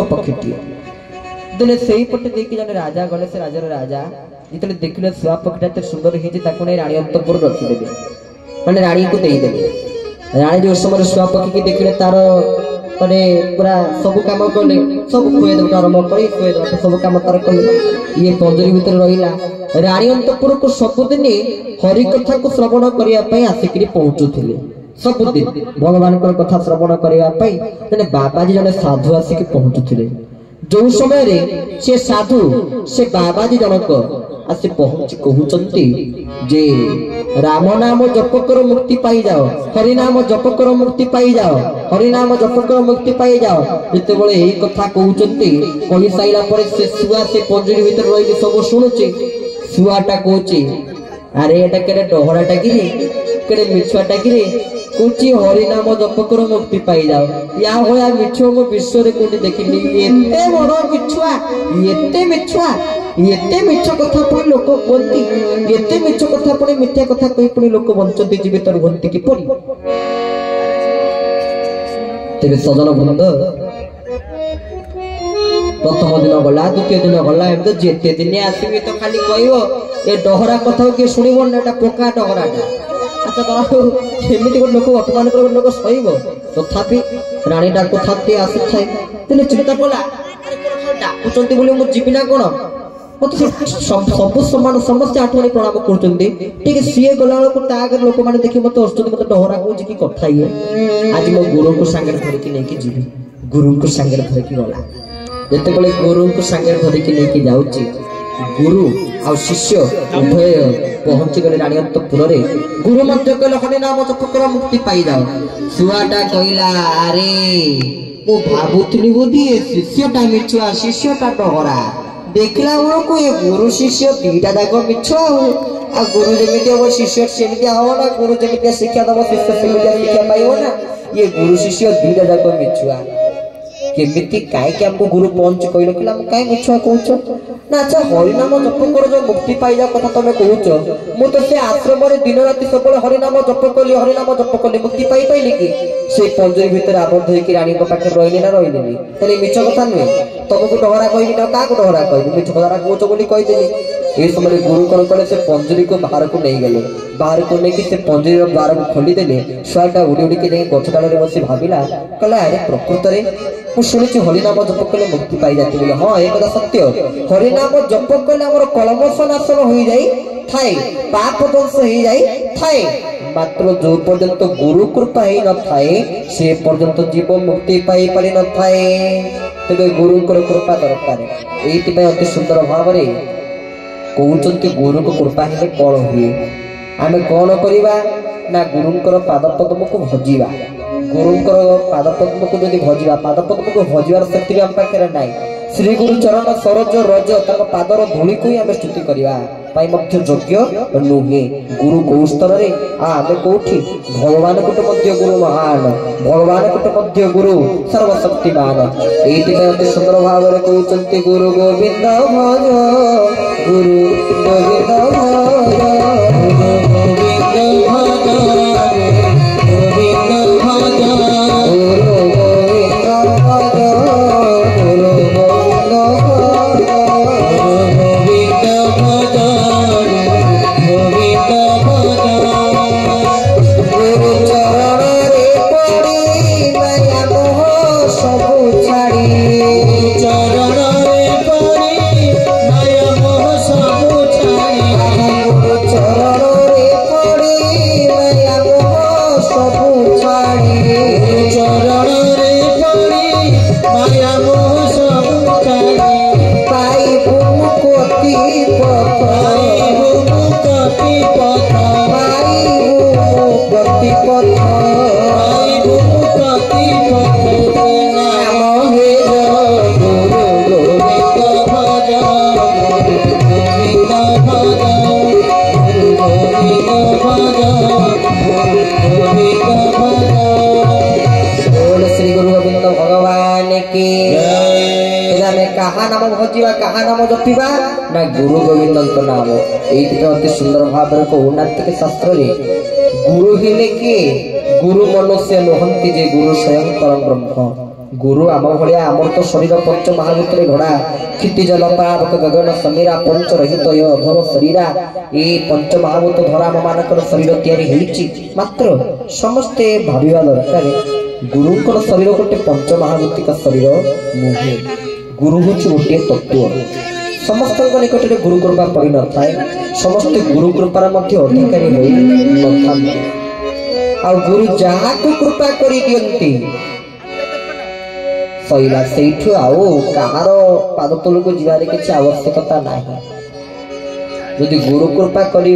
पक्षी दिने से पटे देखी जने राजा गले से राजार राजा जिते देखिले शुआ पक्षीटा सुंदर होती राणी अंतपुर रखिदेवे मैंने राणी को देदेवे राणी जो समय शुआ पक्षी की देखिले तार माने पूरा सब काम कले सब खुएद आरंभ कर खुएद सब कम तार कले ये पंजरी भितर रहा राणी अंतपुर को सबुदिन हरिकथा को श्रवण करने आसिक पहुँचुले सबुदिन भगवान कथा श्रवण करने बाबाजी जने साधु आसिक पहुँचुले जो समय से साधु से बाबाजी जनक आसी पहुँची कहते जे राम नाम जप कर मुक्ति पाई जाओ हरिनाम जप कर मुक्ति पाई जाओ हरिनाम जप कर मुक्ति पाई जाओ जिते बड़े यही कथा कहते कही साइला पर से शुआ से पंजरी भीतर रही सब शुणुचे शुआटा कहचे अरे एटा केरे डहराटा कि केरे मिछुआटा कि कौची हरिनाम जप कर मुक्ति पाई जाओ या होया मिछु मो विश्व रे कोठी देखिनी एते बड़ मिछुआ एते मिछ कथा पुणी लोक बोलती एते मिछ कथा पुणी मिथ्या कथा कही पुणी लोक बंचती जीवित रुहंती किपरि तेरे सजन बंद प्रथम दिन गला द्वितीय दिन गला एम जेते दिन आसबि तो खाली कहबो ए डहरा कथा के सुनिबो ना एटा पोका डहराटा अच्छा केमिति गोटे लोक अपमान कर लोक सहिब तथापि राणी डाक थाते आसी थाए तेने चिंता कला डाकुचंती बोली मु जीविना कोन मत सब समान समस्त आठवणी प्रणाम करचंती ठीक सीए गला को तागर लोक माने देखि मत हसुती मत डहरा को जी की कथा ये आज मो गुरु को संगे धरि के लेके जीवी गुरु को संगे धरि के गला जते कोले गुरु को संगे धरि के लेके जाउची गुरु आ शिष्य उभय पहुंची गले राणी अंतपुर रे गुरु मध्य कहले हरि नाम जप कर मुक्ति पाई जाओ सुआटा कहला अरे मो भाबुतनी बोधी शिष्यटा मिछुआ शिष्यटा डहरा देखला को ये गुरु शिष्य दीटा जाक मिछ आ गुरु जेमिति हम शिष्य सेमिति हम ना गुरु जेमिति शिक्षा दब शिष्य सेमिति शिक्षा पाइबो ना ये गुरु शिष्य दीटा जाक मिछुआ केमिति काहे के हमको गुरु पहुंच कहलो कि हम काहे मिछुआ कहउछो ना अच्छा हरिनाम जप कर जो मुक्ति पाई जा कथा तमे कहउछो मु तो से आश्रम रे दिन राति सबले हरिनाम जप कली मुक्ति पाई पाइली कि से पंजरी भीतर आबद्ध होई कि रानी को पाखे रहली ना रहली तले मिछ कथा नुए तुमको डहरा कहबी ना का को डहरा कहबी मिछ कथा कहउछो बोली कहि देली ए समय गुरु कोन करे से पंजरी को बाहर को नहीं गले बाहर को लेके से पंजरी रो द्वार को खोली देले स्वाटा उड़ी उड़ी के जाई गछ डाल रे बसी भाबिला कहला अरे प्रकृत रे मु सुनिछि हरिनाम जप कले मुक्ति पाई जाती बोले हां ए कथा सत्य हरिनाम जप कले हमर कलमश नाशन होई जाई थाए पाप दंश होई जाई थाए मात्र जो पर्यंत गुरु कृपा ही न थाए से पर्यंत जीव मुक्ति पाई पारि न थाए तबे गुरु कृपा दरकार एति पे अति सुंदर भाव रे कहउचंती गुरु को कृपा हेले कोन हुए आमे कोन करिबा ना गुरुंकर पाद पद्म को भजिबा गुरुंकर पाद पद्म को जदि भजिबा पाद पद्म को भजिबार शक्ति हम पाखरे नाही श्री गुरु चरण सरोज रज तक पादर धूली को आमे स्तुति करिबा पाई मध्य योग्य नुहे गुरु को स्तर रे आमे कोठी भगवान को मध्य गुरु महान भगवान को मध्य गुरु सर्वशक्तिमान एति पे सुंदर भाव रे कहउचंती गुरु गोविंद भज गुरु गोविंद भज कहा नाम भजिबा कहा नाम जपिबा ना गुरु गोविंद नाम एति अति सुंदर भाव रे कहउनांत के शास्त्र रे गुरु हेले के गुरु मनुष्य लोहंती जे गुरु स्वयं परम ब्रह्म गुरु आम भाया आमर तो शरीर पंच महाभूत घड़ा क्षिति जल पावक गगन समीरा पंच रहित अधम शरीरा ये पंच महाभूत धरा आम मान शरीर तैयारी मात्र समस्ते भाविबा दरकार गुरुकर शरीर गोटे पंच महाभूतिक शरीर नुहे गुरु हूँ गोटे तत्व समस्त निकट में गुरु कृपा पड़ न था समस्ते गुरु कृपार अधिकारी हो आ गुरु जहाँ को कृपा कर दियंती सैला से कहार पाद तल को जीवार किसी आवश्यकता ना जदि गुरु कृपा करें